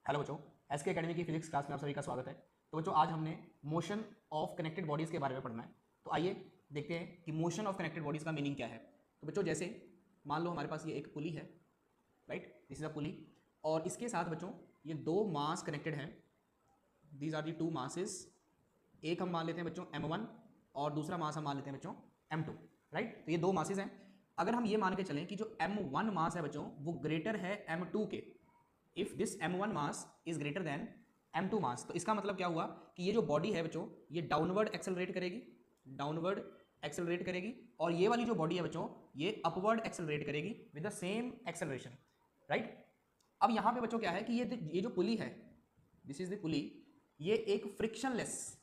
Hello बच्चों, SK academy की physics class में आप सभी का स्वागत है। तो बच्चों आज हमने मोशन ऑफ कनेक्टेड बॉडीज़ के बारे में पढ़ना है। तो आइए देखते हैं कि मोशन ऑफ कनेक्टेड बॉडीज़ का मीनिंग क्या है। तो बच्चों जैसे मान लो हमारे पास ये एक पुली है, right, this is a pulley, और इसके साथ बच्चों ये दो मास कनेक्टेड हैं। These are the two masses. एक हम मान लेते हैं बच्चों m1 और दूसरा मास हम मान लेते हैं बच्चों m2, राइट। तो ये दो मासेस हैं। अगर हम ये मान के चलें कि जो m1 मास है बच्चों वो ग्रेटर है m2 के, if this m1 mass is greater than m2 मास, तो इसका मतलब क्या हुआ कि ये जो बॉडी है बच्चों ये डाउनवर्ड एक्सेलरेट करेगी, डाउनवर्ड एक्सेलरेट करेगी, और ये वाली जो बॉडी है बच्चों ये अपवर्ड एक्सेलरेट करेगी with the same acceleration, right. अब यहाँ पे बच्चों क्या है कि ये जो पुली है, दिस इज द पुली, ये एक फ्रिक्शनलेस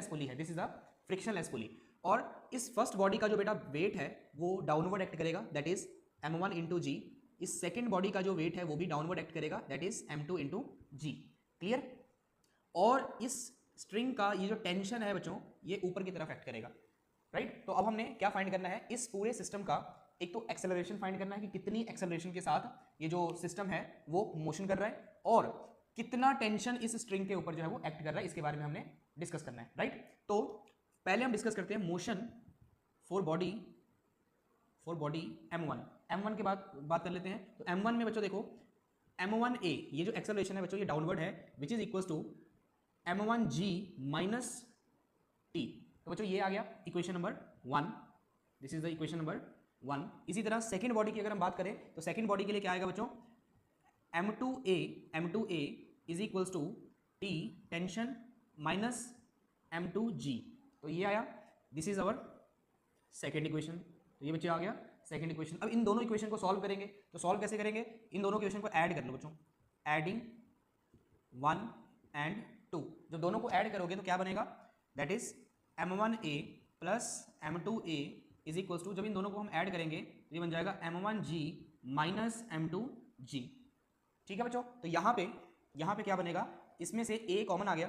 पुली है। दिस इज अ फ्रिक्शनलेस पुली, और इस फर्स्ट बॉडी का जो बेटा वेट है वो डाउनवर्ड एक्ट करेगा, that is m1 into g. इस सेकेंड बॉडी का जो वेट है वो भी डाउनवर्ड एक्ट करेगा, that is m2 into g. Clear. और इस स्ट्रिंग का ये जो टेंशन है बच्चों ये ऊपर की तरफ एक्ट करेगा, राइट। तो अब हमने क्या फाइंड करना है इस पूरे सिस्टम का, एक तो एक्सेलरेशन फाइंड करना है कि कितनी एक्सेलरेशन के साथ ये जो सिस्टम है वो मोशन कर रहा है, और कितना टेंशन इस स्ट्रिंग के ऊपर जो है वो एक्ट कर रहा है, इसके बारे में हमने डिस्कस करना है, राइट। तो पहले हम डिस्कस करते हैं मोशन फॉर बॉडी m1 के बाद बात कर लेते हैं। तो m1 में बच्चों देखो m1a, ये जो एक्सेलरेशन है बच्चों ये डाउनवर्ड है, which is equal to m1g minus T. तो बच्चों ये आ गया equation number 1, this is the equation number 1। इसी तरह सेकेंड बॉडी की अगर हम बात करें तो सेकेंड बॉडी के लिए क्या आएगा बच्चों, m2a is equals to T tension minus m2g। तो ये आया, this is our second equation. तो ये बच्चे आ गया सेकेंड इक्वेशन। अब इन दोनों इक्वेशन को सॉल्व करेंगे, तो सॉल्व कैसे करेंगे, इन दोनों इक्वेशन को ऐड कर लो बच्चों, एडिंग 1 एंड 2। जब दोनों को ऐड करोगे तो क्या बनेगा, that is m1a plus m2a is equals to, जब इन दोनों को हम ऐड करेंगे तो ये बन जाएगा m1g माइनस m2g। ठीक है बच्चों। तो यहाँ पे क्या बनेगा, इसमें से a कॉमन आ गया,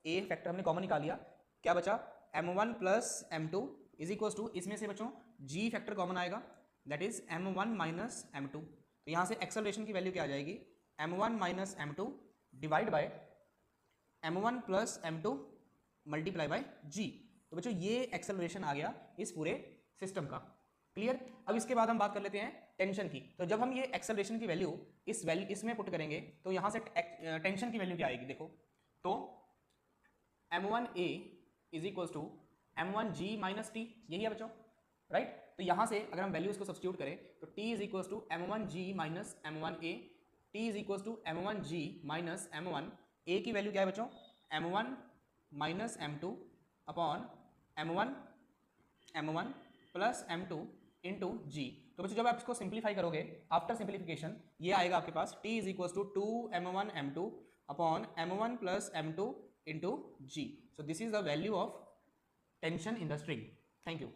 a फैक्टर हमने कॉमन निकाल लिया, क्या बचा m1 plus m2 is equals to, इसमें से बच्चों g फैक्टर कॉमन आएगा, that is m1 minus m2। तो यहाँ से एक्सेलरेशन की वैल्यू क्या आ जाएगी, m1 minus m2 divide by m1 plus m2 multiply by g। तो बच्चों ये एक्सेलरेशन आ गया इस पूरे सिस्टम का। क्लियर। अब इसके बाद हम बात कर लेते हैं टेंशन की। तो जब हम ये एक्सेलरेशन की वैल्यू इसमें पुट करेंगे तो यहाँ से टेंशन की वैल्यू क्या आएगी, देखो तो m1a is equals to m1g minus T, यही है बच्चों, राइट। तो यहाँ से अगर हम वैल्यू इसको सब्स्टिट्यूट करें तो t is equals to m1g minus m1a, t is equals to m1g minus m1, a की वैल्यू क्या है बच्चों, m1 minus m2 upon m1 plus m2 into g. तो बच्चों जब आप इसको सिंप्लीफाई करोगे, आफ्टर सिंप्लीफिकेशन ये आएगा आपके पास t is equals to 2m1 m2 upon m1 plus m2 into g. So this is the value of tension in the string. Thank you.